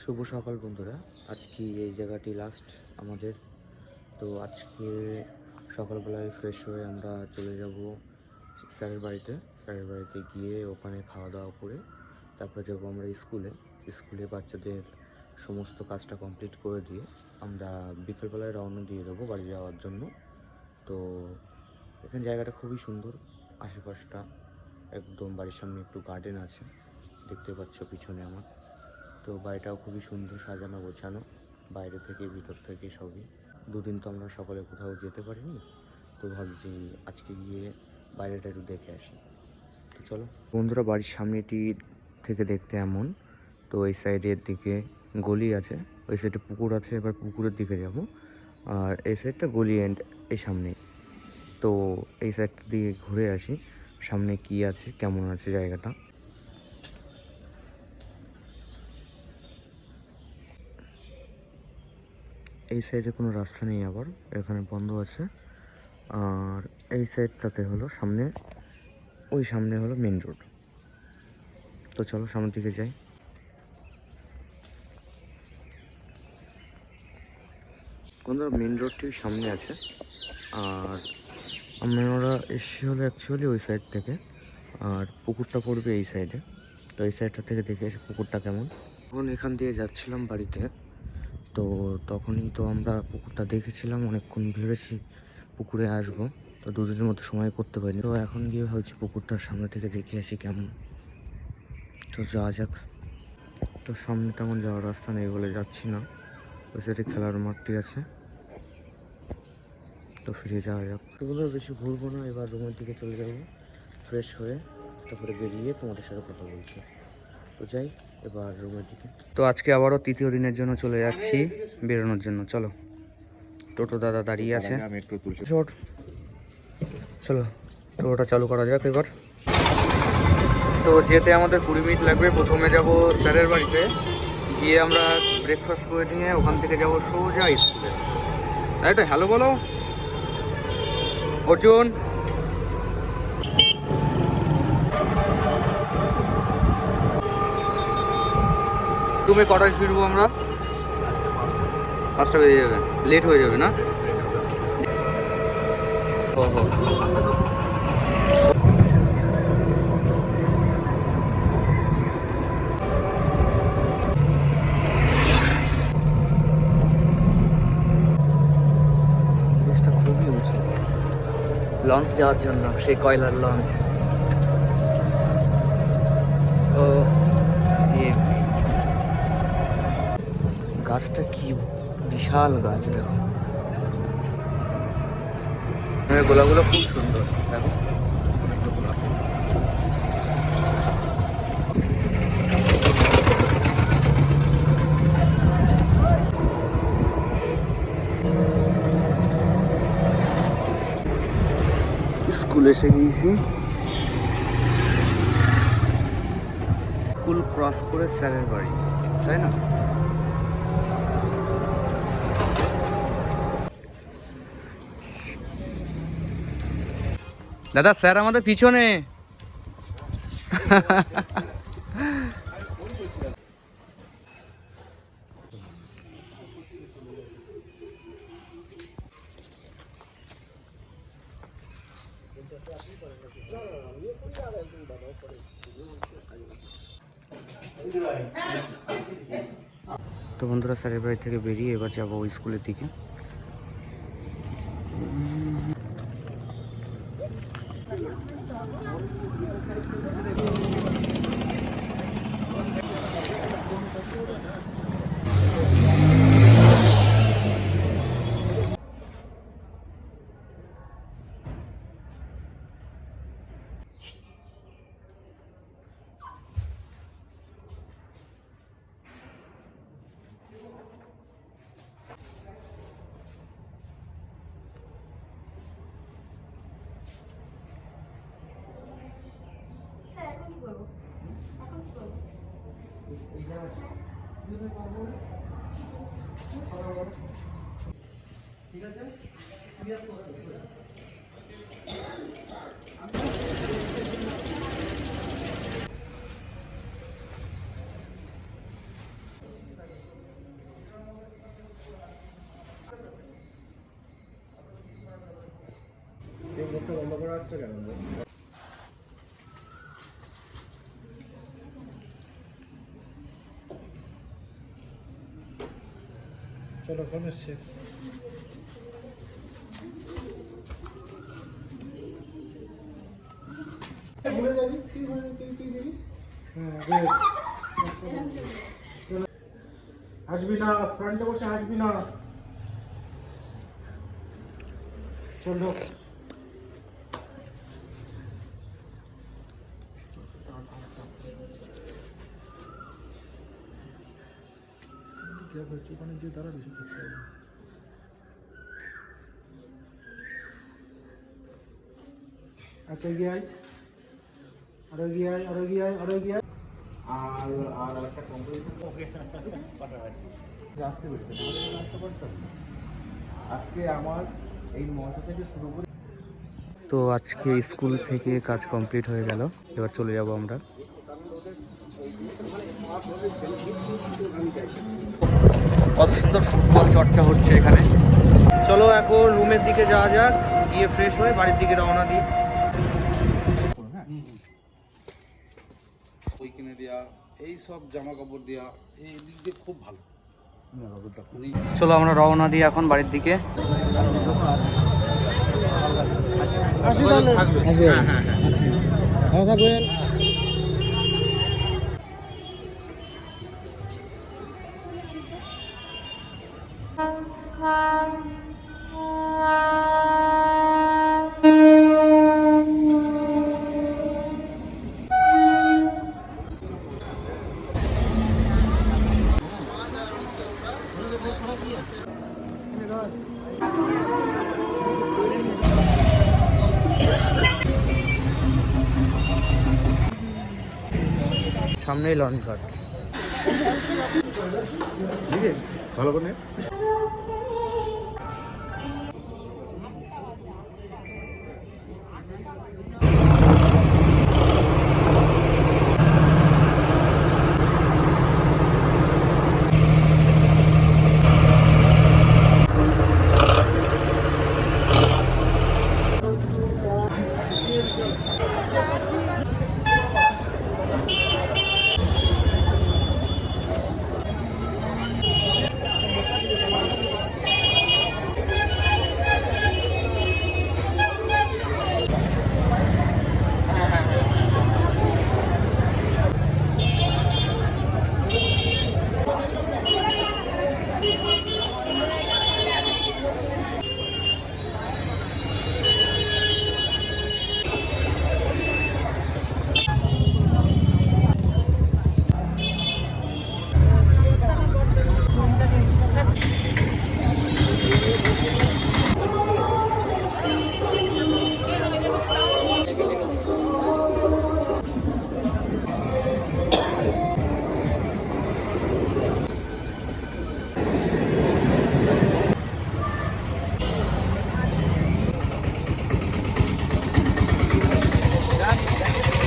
শুভ সকাল বন্ধুরা। আজকে এই জায়গাটি লাস্ট আমাদের। তো আজকে সকালবেলায় ফ্রেশ হয়ে আমরা চলে যাব স্যারের বাড়িতে গিয়ে ওখানে খাওয়া দাওয়া করে তারপরে যাবো আমরা স্কুলে বাচ্চাদের সমস্ত কাজটা কমপ্লিট করে দিয়ে আমরা বিকেলবেলায় রওনা দিয়ে দেবো বাড়ি যাওয়ার জন্য। তো এখানে জায়গাটা খুবই সুন্দর, আশেপাশটা একদম বাড়ির সামনে একটু গার্ডেন আছে, দেখতে পাচ্ছ পিছনে আমার। তো বাড়িটাও খুবই সুন্দর, সাজানো গোছানো, বাইরে থেকে ভিতর থেকে সবই। দুদিন তো আমরা সকালে কোথাও যেতে পারিনি, তো ভাবছি আজকে গিয়ে বাইরেটা একটু দেখে আসি। তো চলো বন্ধুরা, বাড়ির সামনেটি থেকে দেখতে এমন। তো এই সাইডের দিকে গলি আছে, ওই সাইডে পুকুর আছে, এবার পুকুরের দিকে যাব। আর এই সাইডটা গলি এন্ড এই সামনে। তো এই সাইডটা দিয়ে ঘুরে আসি, সামনে কি আছে কেমন আছে জায়গাটা। এই সাইডে কোনো রাস্তা নেই, আবার এখানে বন্ধ আছে। আর এই সাইডটাতে হলো সামনে হলো মেন রোড। তো চলো সামনের দিকে যাই। বন্ধুরা, মেন রোডটি সামনে আছে। আর আমরা এসে হলো অ্যাকচুয়ালি ওই সাইড থেকে, আর পুকুরটা পড়বে এই সাইডে। তো এই সাইডটা থেকে দেখে এসে পুকুরটা কেমন। এখন এখান দিয়ে যাচ্ছিলাম বাড়িতে, তো তখনই তো আমরা পুকুরটা দেখেছিলাম, অনেকক্ষণ ভেবেছি পুকুরে আসবো, তো দুদিনের মতো সময় করতে পারিনি। তো এখন গিয়ে হচ্ছে পুকুরটার সামনে থেকে দেখে আসি কেমন। তো যাওয়া যাক। তো সামনে তেমন যাওয়ার রাস্তা নেই বলে যাচ্ছি না, ওই সাইডে খেলার মাঠটি আছে, তো ফিরে যাওয়া যাক। তো বেশি ঘুরবো না, এবার রুমের দিকে চলে যাবো ফ্রেশ হয়ে, তারপরে বেরিয়ে তোমাদের সাথে কথা বলছি। তো যাই এবার রুমের দিকে। তো আজকে আবারও তৃতীয় দিনের জন্য চলে যাচ্ছি বেরোনোর জন্য। চলো, টোটো দাদা দাঁড়িয়ে আছে, চলো টোটোটা চালু করা যাক এবার। তো যেতে আমাদের 20 মিনিট লাগবে। প্রথমে যাব স্যারের বাড়িতে, গিয়ে আমরা ব্রেকফাস্ট করে নিয়ে ওখান থেকে যাব সোজা স্কুলে। একটা হ্যালো বলো অর্জুন। তুমি কটায় ফিরবো আমরা? 5টা বেজে যাবে, লেট হয়ে যাবে না? ও হো, ব্রিজটা খুবই উঁচু, লঞ্চ যাওয়ার জন্য, সেই কয়লার লঞ্চ। ও গাছটা কি বিশাল গাছ, দেখো গোলাপগুলো খুব সুন্দর, দেখো স্কুল এসে গিয়েছি। স্কুল ক্রস করে স্যারের বাড়ি, তাই না? দাদা স্যার আমাদের পিছনে। তো বন্ধুরা, স্যারের বাড়ি থেকে বেরিয়ে এবার যাবো স্কুলের দিকে। ঠিক আছে। চলো কোন এসছে ভুলে যাবি তুই দিবি হ্যাঁ আসবি না ফ্রন্টে বসে আসবি না চলো ওখানে যে দাঁড়া বেশি করতে হবে আচ্ছা গিয়ে আয় আরো গিয়ে আয় আর একটা কম্পিটিশন আসতে পেরেছে আসতে পারতাম আজকে আমার এই 900 থেকে শুরু করে। তো আজকে স্কুল থেকে কাজ কমপ্লিট হয়ে গেল, এবার চলে যাব আমরা। কত সুন্দর ফুটবল চর্চা হচ্ছে এখানে। চলো এখন রুমের দিকে যাওয়া যাক, গিয়ে ফ্রেশ হয়ে বাড়ির দিকে রওনা দিই। বই কিনে দেওয়া, এই সব জামা কাপড় দেওয়া, এই দিক দিয়ে খুব ভালো। চলো আমরা রওনা দিই এখন বাড়ির দিকে। সামনেই লঞ্চ ঘাট। ভালো করে